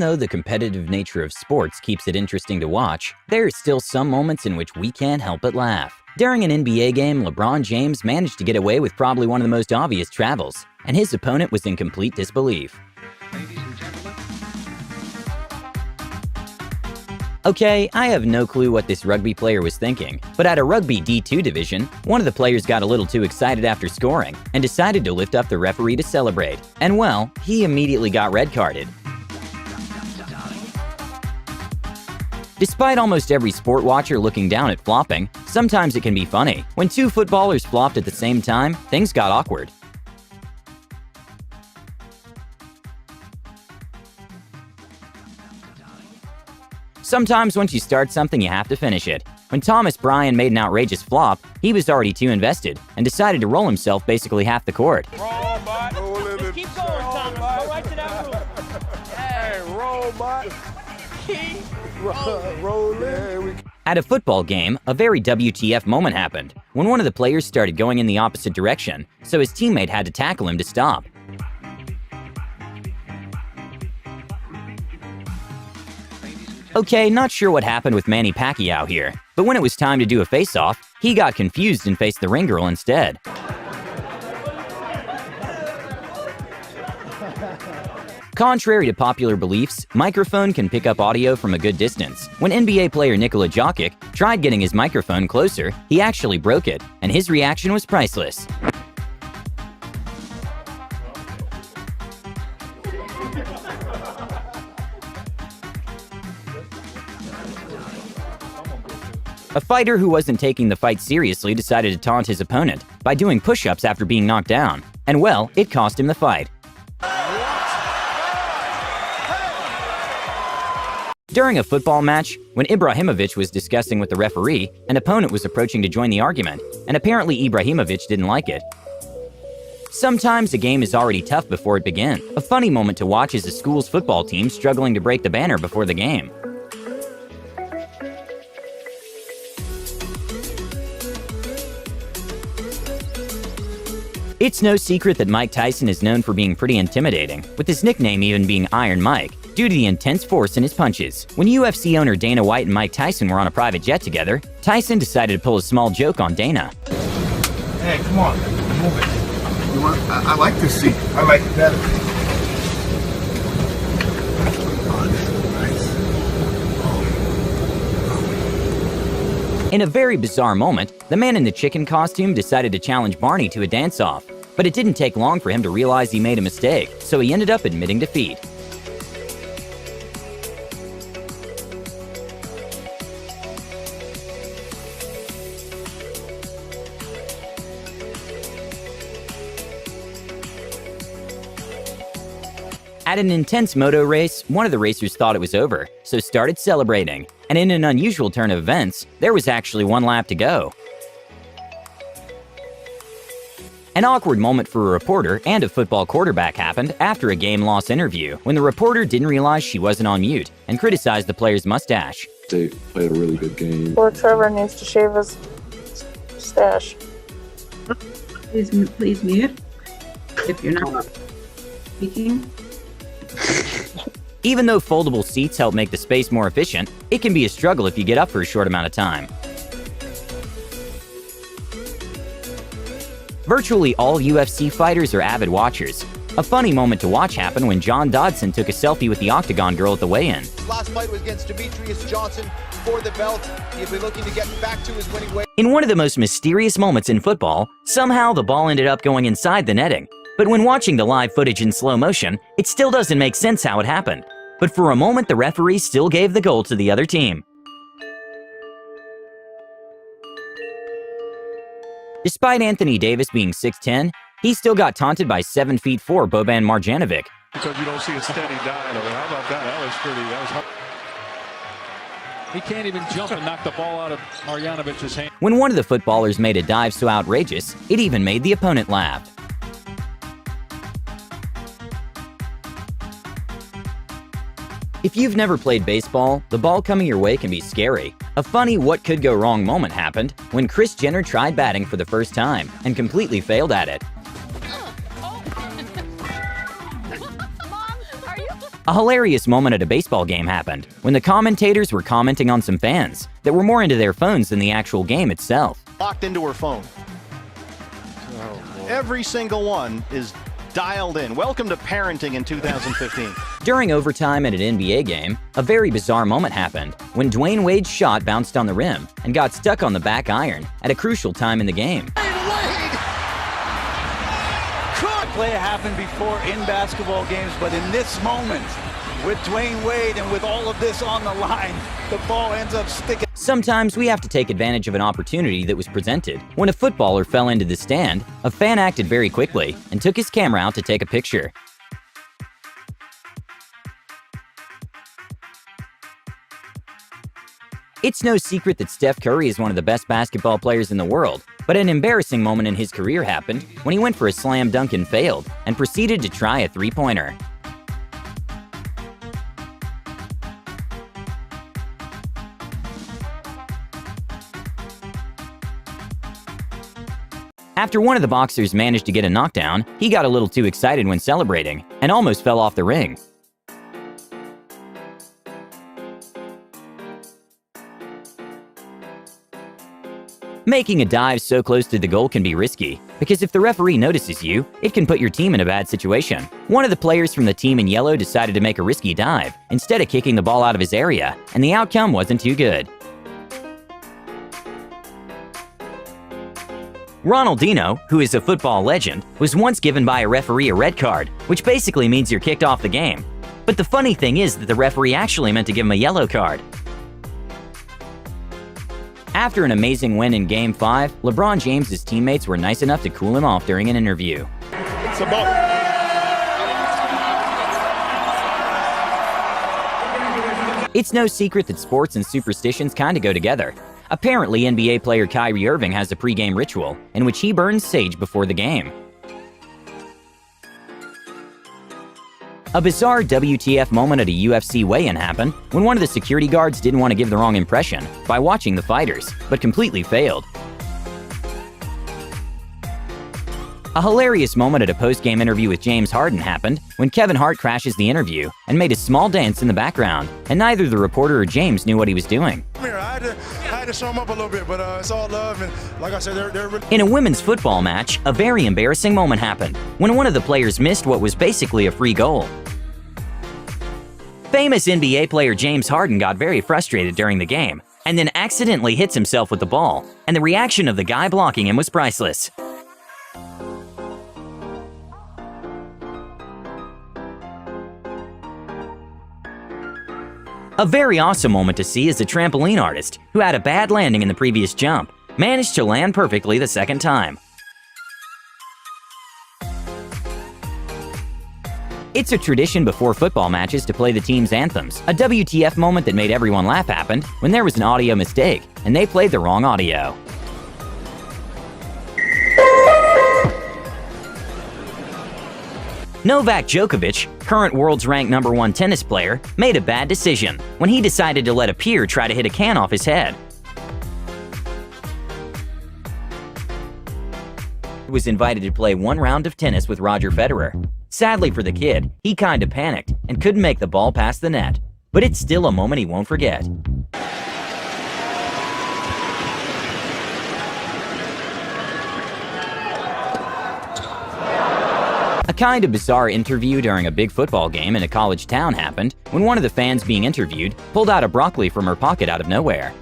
though the competitive nature of sports keeps it interesting to watch, there are still some moments in which we can't help but laugh. During an NBA game, LeBron James managed to get away with probably one of the most obvious travels, and his opponent was in complete disbelief. Okay, I have no clue what this rugby player was thinking, but at a rugby D2 division, one of the players got a little too excited after scoring and decided to lift up the referee to celebrate. And well, he immediately got red carded. Despite almost every sport watcher looking down at flopping, sometimes it can be funny. When two footballers flopped at the same time, things got awkward. Sometimes once you start something, you have to finish it. When Thomas Bryan made an outrageous flop, he was already too invested and decided to roll himself basically half the court. Roll, bot. Just keep going, Thomas. Go right to that roof. Hey, roll, bot. Keep rolling. At a football game, a very WTF moment happened when one of the players started going in the opposite direction, so his teammate had to tackle him to stop. Okay, not sure what happened with Manny Pacquiao here, but when it was time to do a face-off, he got confused and faced the ring girl instead. Contrary to popular beliefs, microphone can pick up audio from a good distance. When NBA player Nikola Jokic tried getting his microphone closer, he actually broke it, and his reaction was priceless. A fighter who wasn't taking the fight seriously decided to taunt his opponent by doing push-ups after being knocked down. And well, it cost him the fight. During a football match, when Ibrahimovic was discussing with the referee, an opponent was approaching to join the argument, and apparently Ibrahimovic didn't like it. Sometimes a game is already tough before it begins. A funny moment to watch is a school's football team struggling to break the banner before the game. It's no secret that Mike Tyson is known for being pretty intimidating, with his nickname even being Iron Mike, due to the intense force in his punches. When UFC owner Dana White and Mike Tyson were on a private jet together, Tyson decided to pull a small joke on Dana. Hey, come on, move it. You want? I like this seat. I like it better. Oh, this is nice. In a very bizarre moment, the man in the chicken costume decided to challenge Barney to a dance-off, but it didn't take long for him to realize he made a mistake, so he ended up admitting defeat. At an intense moto race, one of the racers thought it was over, so started celebrating. And in an unusual turn of events, there was actually one lap to go. An awkward moment for a reporter and a football quarterback happened after a game-loss interview, when the reporter didn't realize she wasn't on mute and criticized the player's mustache. They played a really good game. Poor Trevor needs to shave his stash. Please mute if you're not speaking. Even though foldable seats help make the space more efficient, it can be a struggle if you get up for a short amount of time. Virtually all UFC fighters are avid watchers. A funny moment to watch happened when John Dodson took a selfie with the Octagon girl at the weigh-in. Last fight was against Demetrius Johnson for the belt. He'll be looking to get back to his winning way. In one of the most mysterious moments in football, somehow the ball ended up going inside the netting. But when watching the live footage in slow motion, it still doesn't make sense how it happened. But for a moment, the referee still gave the goal to the other team. Despite Anthony Davis being 6'10", he still got taunted by 7'4" Boban Marjanovic. Because you don't see a steady dive. How about that? That was hard. He can't even jump and knock the ball out of Marjanovic's hand. When one of the footballers made a dive so outrageous, it even made the opponent laugh. If you've never played baseball, the ball coming your way can be scary. A funny what could go wrong moment happened when Kris Jenner tried batting for the first time and completely failed at it. A hilarious moment at a baseball game happened when the commentators were commenting on some fans that were more into their phones than the actual game itself. Locked into her phone. Every single one is dialed in. Welcome to parenting in 2015. During overtime at an NBA game, a very bizarre moment happened when Dwayne Wade's shot bounced on the rim and got stuck on the back iron at a crucial time in the game. Play happened before in basketball games, but in this moment, with Dwayne Wade and with all of this on the line, the ball ends up sticking. Sometimes we have to take advantage of an opportunity that was presented. When a footballer fell into the stand, a fan acted very quickly and took his camera out to take a picture. It's no secret that Steph Curry is one of the best basketball players in the world, but an embarrassing moment in his career happened when he went for a slam dunk and failed, and proceeded to try a three-pointer. After one of the boxers managed to get a knockdown, he got a little too excited when celebrating, and almost fell off the ring. Making a dive so close to the goal can be risky, because if the referee notices you, it can put your team in a bad situation. One of the players from the team in yellow decided to make a risky dive, instead of kicking the ball out of his area, and the outcome wasn't too good. Ronaldinho, who is a football legend, was once given by a referee a red card, which basically means you're kicked off the game. But the funny thing is that the referee actually meant to give him a yellow card. After an amazing win in Game 5, LeBron James' teammates were nice enough to cool him off during an interview. It's about. It's no secret that sports and superstitions kinda go together. Apparently, NBA player Kyrie Irving has a pre-game ritual in which he burns sage before the game. A bizarre WTF moment at a UFC weigh-in happened when one of the security guards didn't want to give the wrong impression by watching the fighters, but completely failed. A hilarious moment at a post-game interview with James Harden happened when Kevin Hart crashes the interview and made a small dance in the background, and neither the reporter or James knew what he was doing. I had to show him up a little bit, but it's all love, and like I said, they're really... In a women's football match, a very embarrassing moment happened when one of the players missed what was basically a free goal. Famous NBA player James Harden got very frustrated during the game, and then accidentally hits himself with the ball, and the reaction of the guy blocking him was priceless. A very awesome moment to see is a trampoline artist who had a bad landing in the previous jump, managed to land perfectly the second time. It's a tradition before football matches to play the team's anthems. A WTF moment that made everyone laugh happened when there was an audio mistake and they played the wrong audio. Novak Djokovic, current world's ranked #1 tennis player, made a bad decision when he decided to let a peer try to hit a can off his head. He was invited to play one round of tennis with Roger Federer. Sadly for the kid, he kinda panicked and couldn't make the ball past the net. But it's still a moment he won't forget. A kind of bizarre interview during a big football game in a college town happened when one of the fans being interviewed pulled out a broccoli from her pocket out of nowhere.